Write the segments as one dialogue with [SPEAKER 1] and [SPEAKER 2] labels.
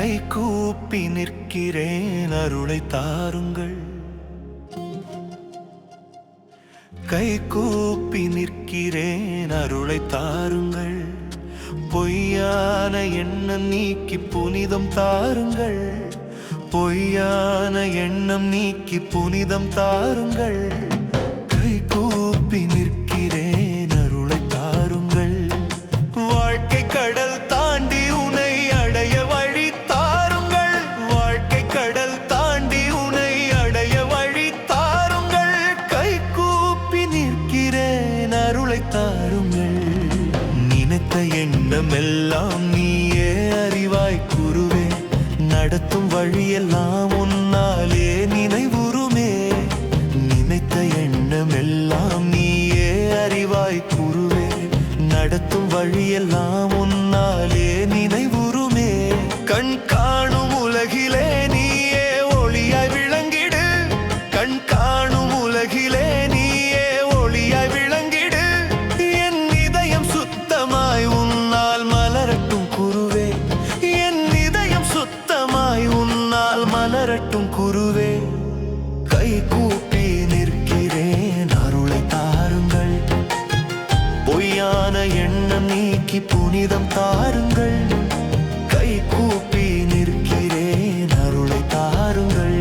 [SPEAKER 1] கை கூப்பி நிற்கிறேன் அருளை தாருங்கள். கை கூப்பி நிற்கிறேன் அருளை தாருங்கள். பொய்யான எண்ணம் நீக்கி புனிதம் தாருங்கள். பொய்யான எண்ணம் நீக்கி புனிதம் தாருங்கள். கை கூப்பி நிற்கிறேன் அருளை தாருங்கள். வாழ்க்கை கடல் தாண்டி உனை அடைய வழி தாருங்கள். வாழ்க்கை கடல் தாண்டி உனை அடைய வழி தாருங்கள். கை கூப்பி நிற்கிறேன் அருளை தாருங்கள். நினைத்த எண்ணமெல்லாம் நீயே அறிவாய் குருவே. நடத்தும் வழியெல்லாம் உன்னாலே நினைவுறுமே. நினைத்த எண்ணமெல்லாம் நீயே அறிவாய் குருவே. நடத்தும் வழியெல்லாம் உன்னாலே நினைவுறுமே. கண் காணும் உலகிலே நீயே ஒளியாய் விளங்கிடு. கண் காணும் உலகிலே நீயே ஒளியாய் விளங்கிடு. என் இதயம் சுத்தமாய் உன்னால் மலரட்டும் குருவே. என் இதயம் சுத்தமாய் உன்னால் மலரட்டும் குருவே. கை கூப்பி நிற்கிறேன் அருளை தாருங்கள். பொய்யான எண்ணம் நீக்கி புனிதம் தாருங்கள். கை கூப்பி நிற்கிறேன் அருளை தாருங்கள்.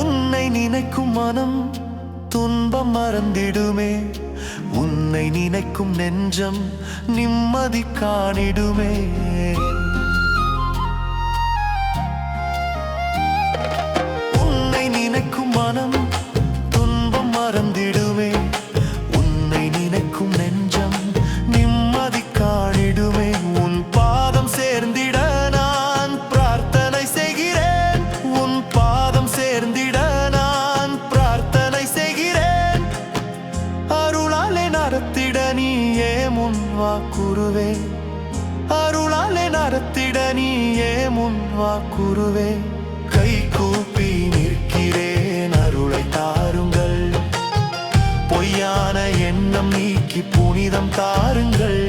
[SPEAKER 1] உன்னை நினைக்கும் மனம் துன்பம் மறந்திடுமே. உன்னை நினைக்கும் நெஞ்சம் நிம்மதி காணிடுமே. உன்னை நினைக்கும் மனம் துன்பம் மறந்திடுமே. உன்னை நினைக்கும் நெஞ்சம் நிம்மதி காணிடுமே. உன் பாதம் சேர்ந்திட நான் பிரார்த்தனை செய்கிறேன். உன் பாதம் சேர்ந்திட நான் பிரார்த்தனை செய்கிறேன். அருளாலே நடத்திட நீயே முன்வா குருவே. அருளாலே நடத்திட நீயே முன்வா குருவே. கை கூப்பி நிற்கிறேன் அருளை தாருங்கள். பொய்யான எண்ணம் நீக்கி புனிதம் தாருங்கள்.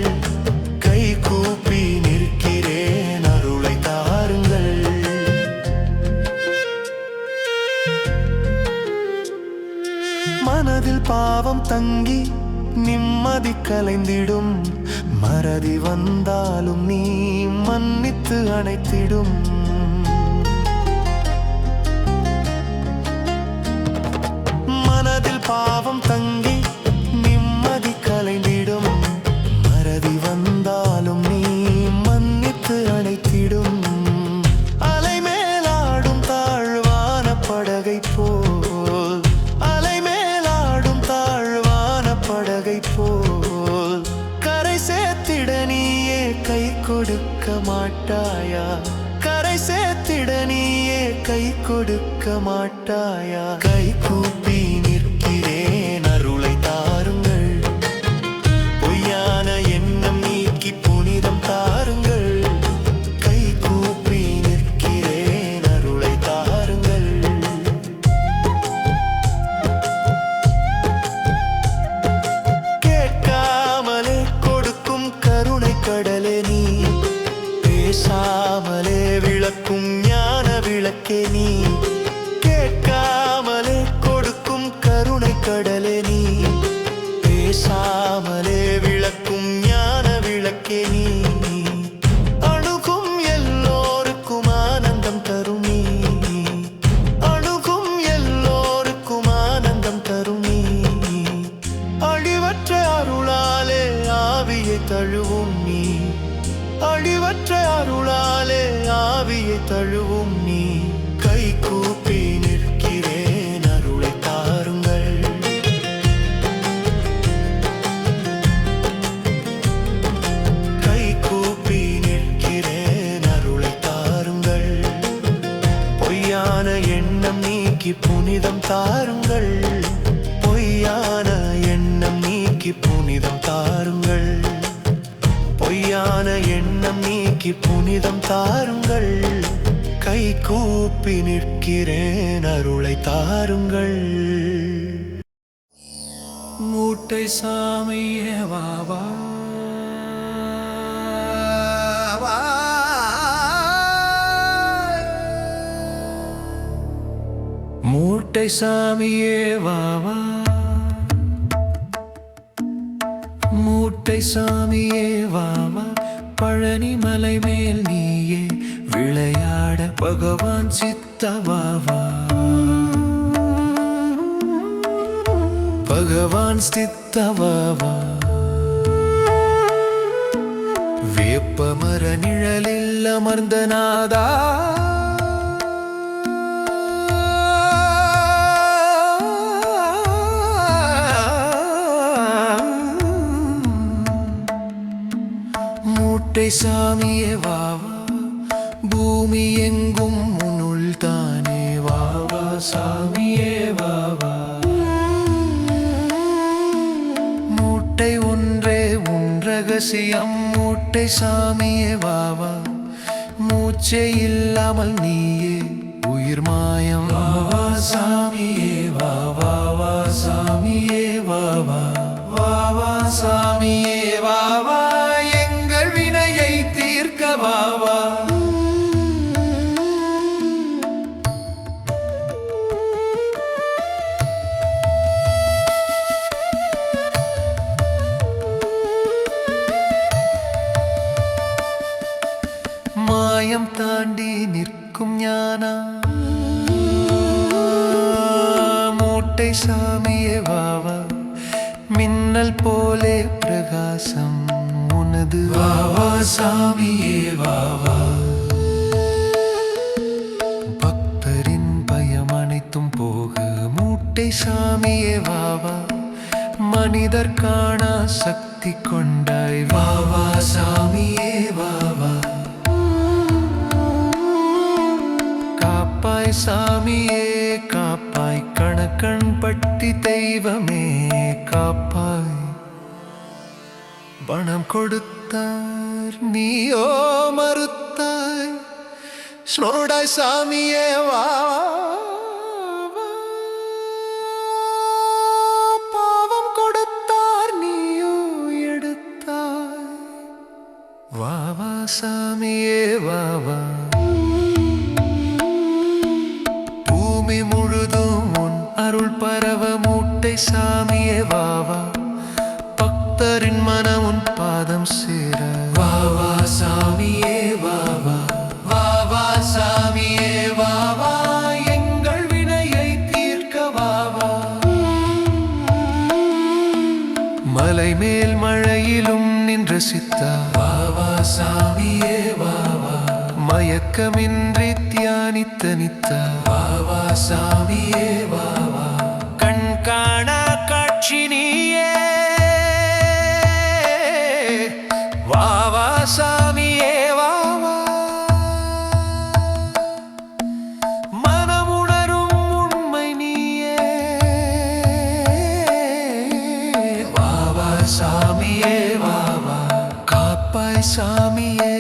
[SPEAKER 1] கை கூப்பி நிற்கிறேன் அருளை தாருங்கள். மனதில் பாவம் தங்கி நிம்மதி கலைந்திடும். மறதி வந்தாலும் நீ மன்னித்து அணைத்திடும். மனதில் பாவம் தங்கி நிம்மதி கலைந்திடும். மறதி வந்தாலும் நீ மன்னித்து அணைத்திடும். அலை மேலாடும் தாழ்வான படகை போல். அலை மேலாடும் தாழ்வான படகை போல். கரை சேர்த்திட நீயே கை கொடுக்க மாட்டாயா. கரை சேர்த்திட நீயே கை கொடுக்க மாட்டாயா. கை கூப்பி நிற்கிறேன் அருளை தாருங்கள். பொய்யான எண்ணம் நீக்கி புனிதம் தாருங்கள். கை கூப்பி நிற்கிறேன் அருளை தாருங்கள். கேட்காமலே கொடுக்கும் கருணை கடலே நீ. பேசாமலே விளக்கும் ஞான விளக்கே நீ. கேட்காமலே கொடுக்கும் கருணை கடலே நீ. பேசாமலே விளக்கும் ஞான விளக்கே நீ. அணுகும் எல்லோருக்கும் ஆனந்தம் தரும் நீ. அணுகும் எல்லோருக்கும் ஆனந்தம் தரும் நீ. அழிவற்ற அருளாலே ஆவியை தழுவும் நீ. அழிவற்ற அருளாலே ஆவியை தழுவும் நீ. கை கூப்பி நிற்கிறேன் அருளை தாருங்கள். கை கூப்பி நிற்கிறேன் அருளை தாருங்கள். பொய்யான எண்ணம் நீக்கி புனிதம் தாருங்கள். பொய்யான எண்ணம் நீக்கி புனிதம் தாருங்கள். நீக்கி புனிதம் தாருங்கள். கை கூப்பி நிற்கிறேன், அருளை தாருங்கள்.
[SPEAKER 2] மூட்டை சாமியே வாவா, மூட்டை சாமியே வாவா, மூட்டை சாமியே வாவா, பழனி மலை மேல் நீயே விளையாட பகவான் சித்தவாவா, பகவான் சித்தவாவா. வேப்பமர நிழலில் அமர்ந்த நாதா, மூட்டை சாமியே வாவா, பூமி எங்கும் முன்னுள் தானே வாவா, சாமியே வாவா. மூட்டை ஒன்றே உன் ரகசியம், மூட்டை சாமியே வாவா, மூச்சே இல்லாமல் நீயே உயிர் மாயம் வாவா, சாமியே வாவா, வா சாமியே வாவா, வாவா சாமியே வாவா, எங்கள் வினையை தீர்க்க வாவா. மாயம் தாண்டி நிற்கும் ஞானா, மூட்டை சாமியே வாவா, மின்னல் போலே பிரகாசம் உனது வாவா, சாமியே வாவா. பக்தரின் பயம் அனைத்தும் போக மூட்டை சாமியே வாவா, மனிதர் காணா சக்தி கொண்டாய் வாவா, சாமியே வாவா. காப்பாய் சாமியே காப்பாய், கணக்கன் பட்டி தெய்வமே காப்பாய். பணம் கொடுத்தார் நீயோ மறுத்தாய், ஸ்னோடாய் சாமியே வாவா, பாவம் கொடுத்தார் நீயோ எடுத்தாய் வாவா, சாமியே வாவா. பூமி முழுதும் உன் அருள் பரவ மூட்டை சாமியே வாவா, பக்தரின் மனம் உன் பாதம் சேர வாவா, சாமியே வாவா, வாவா சாமியே வாவா, எங்கள் வினையை தீர்க்க வாவா. மலை மேல் மழையிலும் நின்ற சித்தா வாவா, சாமியே வாவா, மயக்கமின்றி தியானித்த நித்தா வாவா, சாமியே வாவா. கண் காணா காட்சி நீயே வாவா, சாமியே வாவா, மனமுணரும் உண்மை நீயே வாவா, சாமியே வாவா. காப்பாய் சாமியே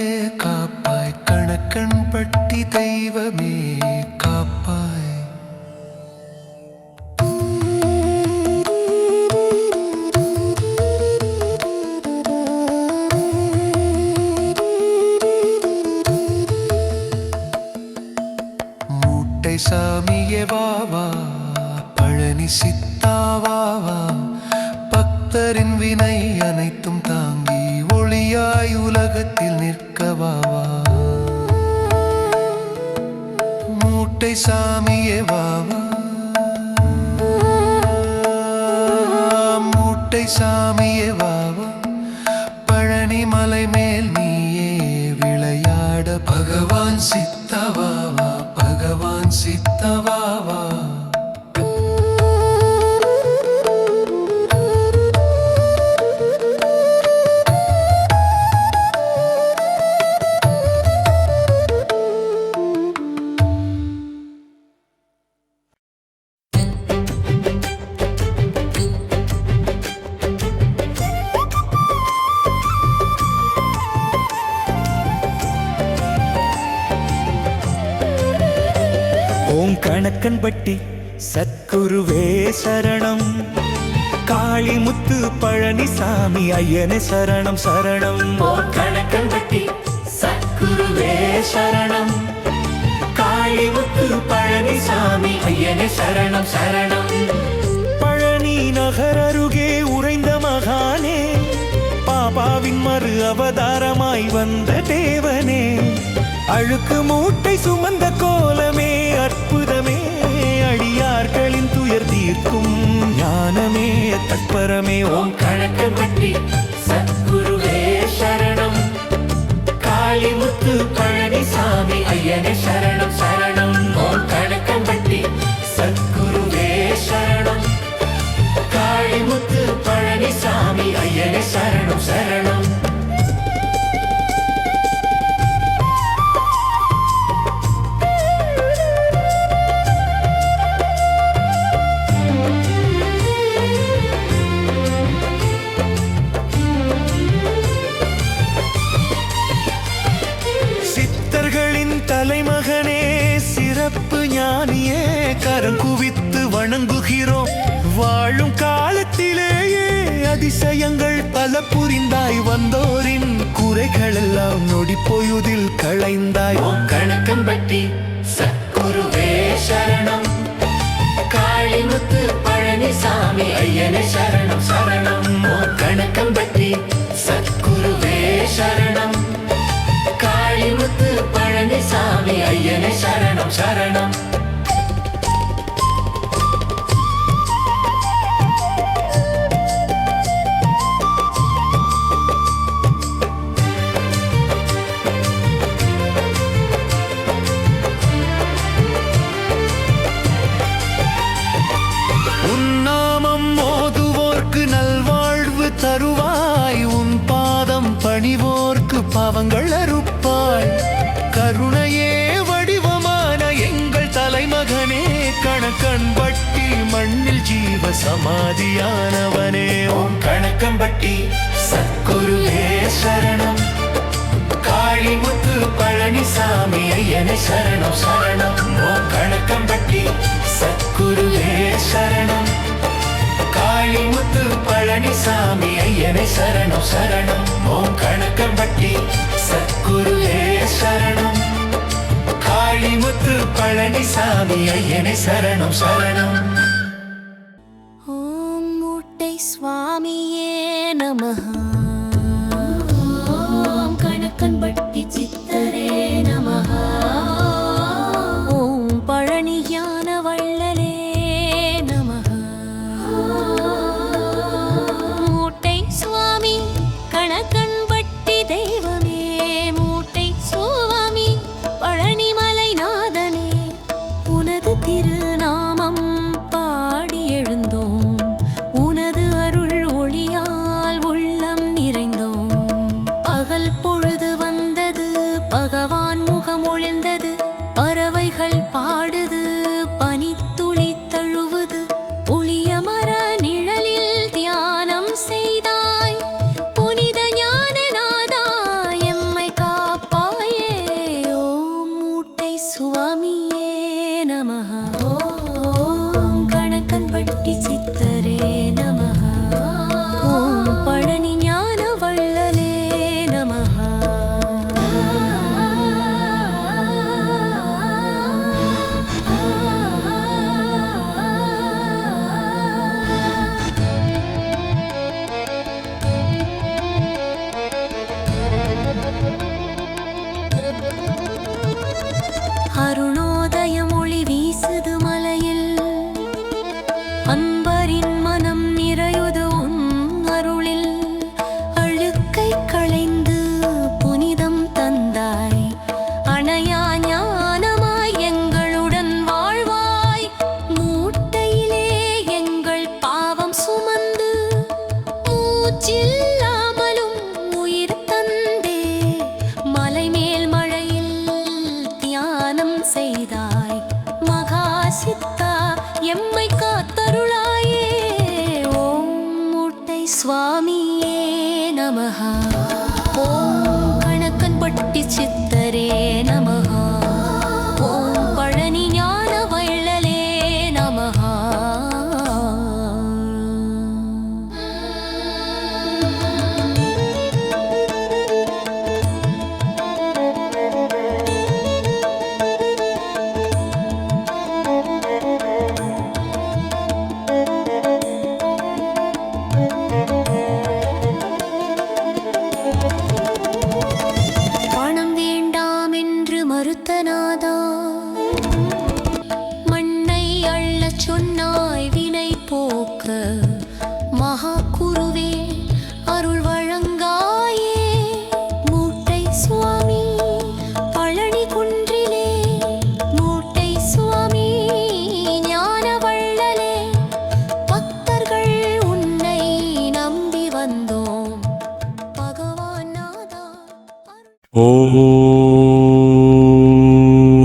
[SPEAKER 2] காப்பாய், கணக்கன் பட்டி தெய்வமே காப்பாய். மூட்டை சாமியே வாவா, பழனி சித்தா வாவா, பக்தரின் வினை அனைத்தும் தாங்கி ஒளியாய் உலகத்தில் நிற்க வாவா. மூட்டை சாமியே வாவா, மூட்டை சாமியே வாவா, பழனி மலை மேல் நீயே விளையாட பகவான் சித்தவாவா, பகவான் சித்தவாவா.
[SPEAKER 1] கணக்கன்பட்டி சத்குருவே சரணம். காளிமுத்து பழனிசாமி ஐயனே சரணம் சரணம்.
[SPEAKER 3] ஓம் கணக்கன்பட்டி சத்குருவே சரணம். காளிமுத்து பழனிசாமி ஐயனே சரணம் சரணம்.
[SPEAKER 1] பழனி நகர் அருகே உறைந்த மகானே, பாபாவின் மறு அவதாரமாய் வந்த தேவனே, அழுக்கு மூட்டை சுமந்த கோலமே அற்புதமே, அடியார்களின் துயர் தீர்க்கும் ஞானமே தற்பரமே.
[SPEAKER 3] ஓம் கணக்கன்பட்டி சத்குருவே சரணம். காளிமுத்து பழனிசாமி ஐயனே சரணம் சரணம். ஓம் கணக்கன்பட்டி சத்குருவே சரணம். காளிமுத்து பழனிசாமி ஐயனே சரணம் சரணம்.
[SPEAKER 1] சித்தர்களின் தலைமகனே சிறப்பு ஞானியே, கரங்குவித்து வணங்குகிறோம். வாழும் காலத்திலேயே அதிசயங்கள் பல புரிந்தாய், வந்தோரின் குறைகள் எல்லாம் நொடி பொழுதில் களைந்தாய்.
[SPEAKER 3] ஓம் கணக்கன்பட்டி சத்குருவே சரணம். காளிமுத்து பழனிசாமி ஐயனே சரணம் சரணம். ஓம் கணக்கன்பட்டி சத்குருவே சரணம். காளிமுத்து பழனிசாமி ஐயனே சரணம் சரணம்.
[SPEAKER 1] உன்னாமம் மோதுவோர்க்கு நல்வாழ்வு தருவாய், உன் பாதம் பணிவோர்க்கு பாவங்கள் அறுப்பாய். கருணையே வடிவமான எங்கள் தலைமகனே, கணக்கன்பட்டி மண்ணில் ஜீவ சமாதியானவனே.
[SPEAKER 3] ஓம் கணக்கன்பட்டி சத்குருவே சரணம். காளிமுத்து பழனிசாமி ஐயனே சரணம் சரணம். ஓம் கணக்கன்பட்டி சத்குருவே சரணம். காளிமுத்து பழனிசாமி ஐயனே சரணம் சரணம். ஓம் கணக்கன்பட்டி சத்குருவே சரணம். காளிமுத்து பழனிசாமி ஐயனே சரணம் சரணம்.
[SPEAKER 4] ஓம் மூட்டை சுவாமியே நமஹ. ஓம் கணக்கன்பட்டி சித்தரே நமஹ. ஓம் பழனி ஞான வள்ளலே நமஹ. மூட்டை சுவாமி கணக்கன்பட்டி தெய்வமே, மூட்டை சுவாமி பழனிமலை நாதனே, உனது திருநாமம் பாடி எழுந்தோம், உனது அருள் ஒளியால் உள்ளம் நிறைந்தோம். பகல் பொழுது வந்தது, பகவான் முகம் ஒளிர்ந்தது, பறவைகள் பாடுது, பனித்துளி தழுவுது, புளிய மர நிழலில் தியானம் செய்தாய். புனித ஞானநாதா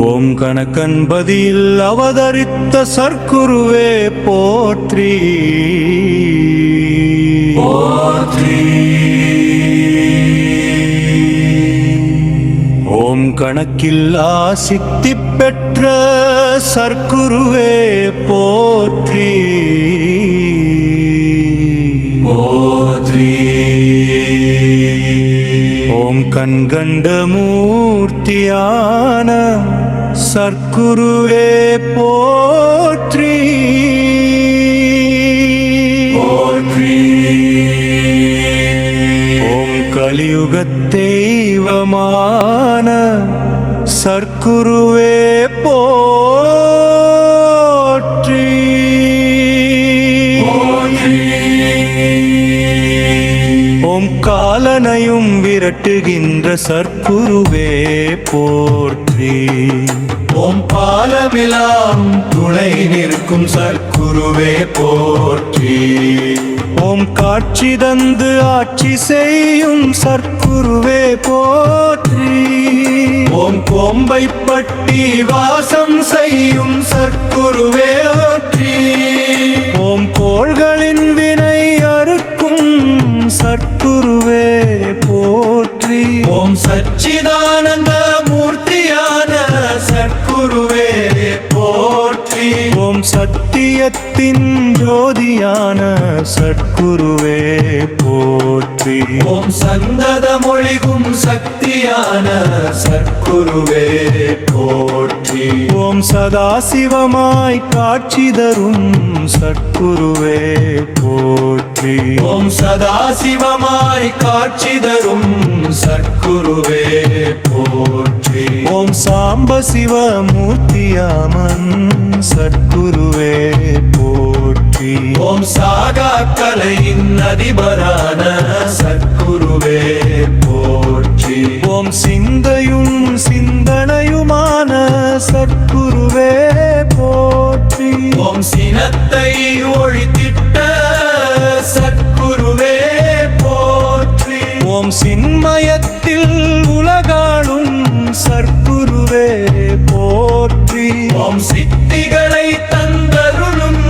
[SPEAKER 1] ஓம் கணக்கன்பதியில் அவதரித்த சர்க்குருவே போற்றி போற்றி. ஓம் கணக்கில்லா சித்தி பெற்ற சர்க்குருவே போற்றி போற்றி. ஓம் கண்கண்ட மூர்த்தியான சர்க்குருவே போற்றி போற்றி. ஓம் கலியுகத் தெய்வமான சர்க்குருவே போற்றி போற்றி. ஓம் காலனையும் விரட்டுகின்ற சர்க்குருவே போற்றி. ஓம் பாலமிலாம் துணை நிற்கும் சர்க்குருவே போற்றி. ஓம் காட்சி தந்து ஆட்சி செய்யும் சர்க்குருவே போற்றி. ஓம் கோம்பைப்பட்டி வாசம் செய்யும் சர்க்குருவே போற்றி. ஓம் கோள்களின் வினை அறுக்கும் சர்க்குருவே போற்றி. ஓம் சச்சிதானந்த மூர்த்தியான சர்க்குருவே போற்றி. ஓம் சத்தியத்தின் ஜோதியான சர்க்குருவே போற்றி. ஓம் சந்தத மொழிகும் சக்தியான சர்க்குருவே போற்றி. ஓம் சதாசிவமாய் காட்சி தரும் சர்க்குருவே போற்றி. ஓம் சதாசிவமாய் காட்சி தரும் சர்க்குருவே போற்றி. ஓம் சாம்ப சிவ மூர்த்தியாமன் சர்க்குருவே போற்றி. ஓம் சாகா கலையின் அதிபரான சர்க்குருவே போற்றி. ஓம் சிந்தையும் சிந்தனையுமான சர்க்குருவே போற்றி. ஓம் சினத்தை ஒழித்திட்ட சர்க்குருவே போற்றி. ஓம் சின்மயத்தில் உலகாளும் சர்க்குருவே போற்றி. ஓம் சித்திகளை தந்தருளும்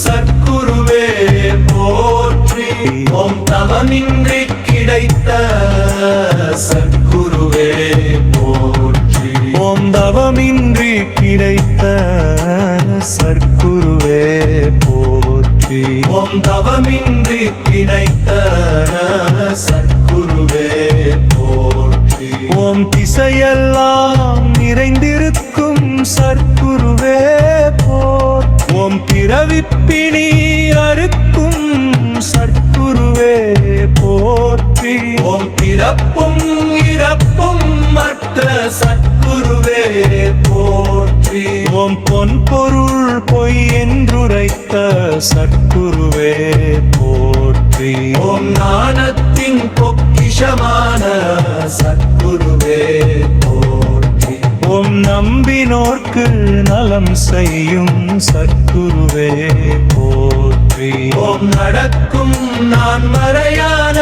[SPEAKER 1] சர்க்குருவே போற்றி. ஓம் தவமின்றி கிடைத்த சர்க்குருவே போற்றி. ஓம் தவமின்றி கிடைத்த சர்க்குருவே போற்றி. ஓம் தவமின்றி கிடைத்த சர்க்குருவே போற்றி. ஓம் திசையெல்லாம் நிறைந்திருக்கும் சர்க்குருவே போற்றி. ஓம் பிறவிப்பிணி அறுக்கும் சர்க்குருவே போற்றி. ஓம் பிறப்பும் இறப்பும் மற்ற சர்க்குருவே போற்றி. ஓம் பொன் பொருள் பொய் என்றுரைத்த சர்க்குருவே போற்றி. ஓம் ஞானத்தின் பொக்கிஷமான சர்க்குருவே போற்றி. ஓம் நம்பினோர்க்கு நலம் செய்யும் சர்க்குருவே போற்றி. ஓம் நடக்கும் நான் மறையான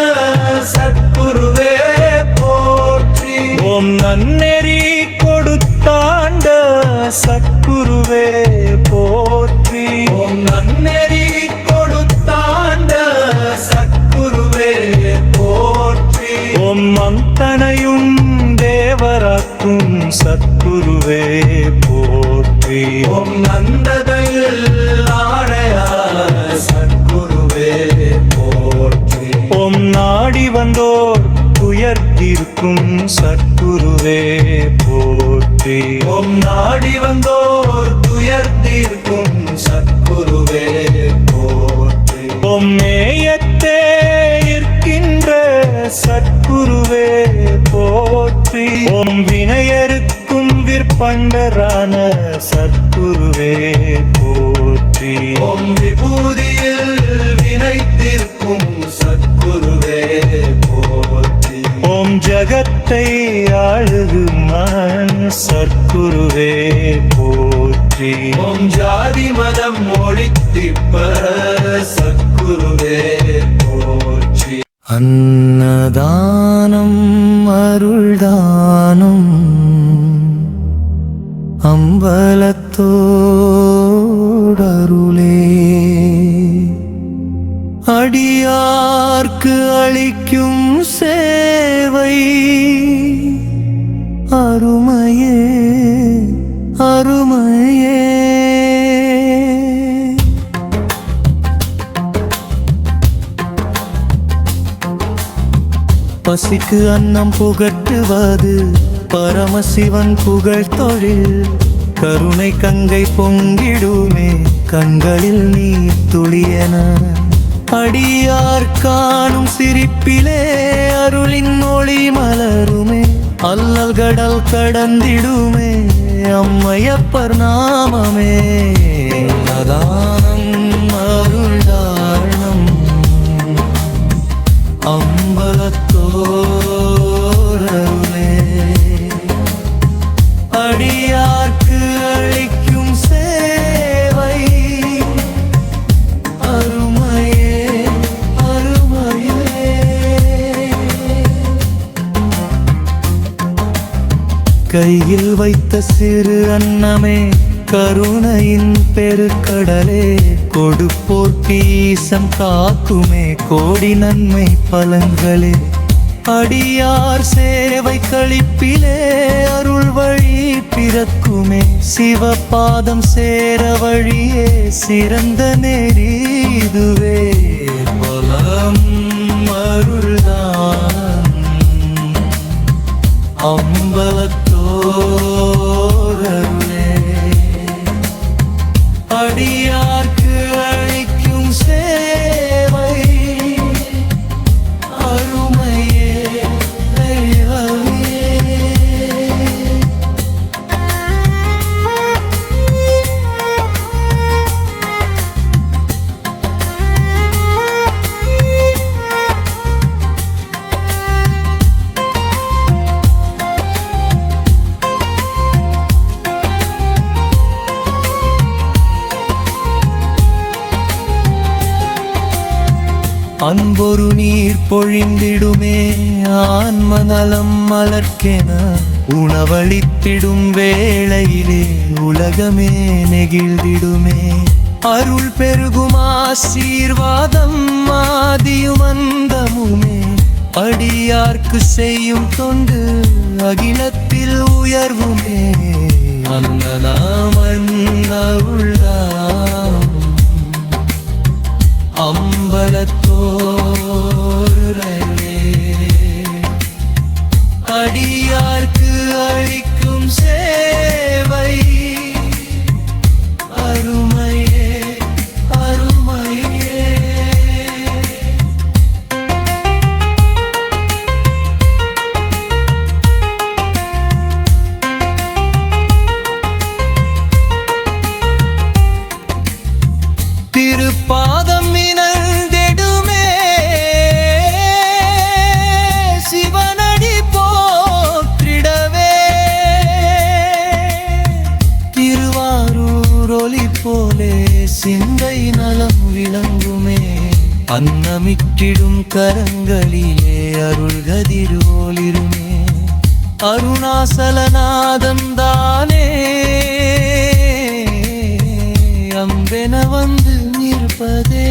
[SPEAKER 1] சர்க்குருவே போற்றி. ஓம் நன்னெறி கொடுத்தாண்ட சர்க்குருவே போற்றி. ஓம் நன்னெறி கொடுத்தாண்ட சர்க்குருவே போற்றி. ஓம் மந்தனையும் தேவராக்கும் சர்க்குருவே போற்றி. ஓம் நந்ததையில் ஆடையா சர்க்குருவே போற்றி. ஓம் நாடி வந்தோர் துயர் தீர்க்கும் சர்க்குருவே போற்றி. ஓம் நாடி வந்தோர் துயர் தீர்க்கும் சர்க்குருவே போற்றி. ஓம் நேயத்தே இருக்கின்ற சர்க்குருவே போற்றி. ஓம் வினையருக்கும் விற்பண்டரான சர்க்குருவே போற்றி. ஓம் விபூதியில் வினைத்திருக்கும் சர்க்குருவே போற்றி. ஓம் ஜகத்தை ஆளுகுமான் சர்க்குருவே போற்றி. ஓம் ஜாதி மதம் ஒழித்திப்ப சர்க்குருவே போற்றி. அன்னதானம் அருள்தானும் அம்பலத்தோடருளே அடியார்க்கு அளிக்கும் சேவை அருமையே அருமையே. பசிக்கு அன்னம் புகட்டுவது பரமசிவன் புகழ் தொழில். கருணை கங்கை பொங்கிடுமே கண்களில் நீர் துளியன. அடியார் காணும் சிரிப்பிலே அருளின் ஒளி மலருமே. அல்லல் கடல் கடந்திடுமே அம்மையப்பர் நாமமே. அதானம் அருள்தானம் அம்பலத்தோரருளே அடியார்க்கு அளிக்கும் சேவை அருமையே அருமையே. கையில் வைத்த சிறு அன்னமே கருணையின் பெருக்கடலே. கொடுப்போர்க்கு ஈசன் காக்குமே கோடி நன்மை பலன்களே. அடியார் சேவை கழிப்பிலே அருள் வழி பிறக்குமே. சிவபாதம் சேர வழியே சிறந்த நெறி இதுவே. பலம் அருள்தான் அம்பலத்தோரருளே அடியார்க்கு அளிக்கும் சேவை அருமையே அருமையே. அன்பொரு நீர் பொழிந்திடுமே ஆன்ம நலம் மலர்க்கென. உணவளித்திடும் வேளையிலே உலகமே நெகிழ்ந்திடுமே. அருள் பெருகும் ஆசீர்வாதம் ஆதியும் அந்தமுமே. அடியார்க்கு செய்யும் தொண்டு அகிலத்தில் உயர்வுமே. அன்னதாம் அருள்தாம் அம்பலத்தோரருளே அடியார்க்கு அளிக்கும் சேவை அருமையே அருமையே. திருப்பாதம் இணைந்திடுமே சிவனடி போற்றிடவே. திருவாரூர் ஒளி போலே சிந்தை நலம் விளங்குமே. அன்னமிட்டிடும் கரங்களிலே அருள் கதிரோலிருமே. அருணாசலநாதம் தானே அம்பென வந்து நிற்பதே.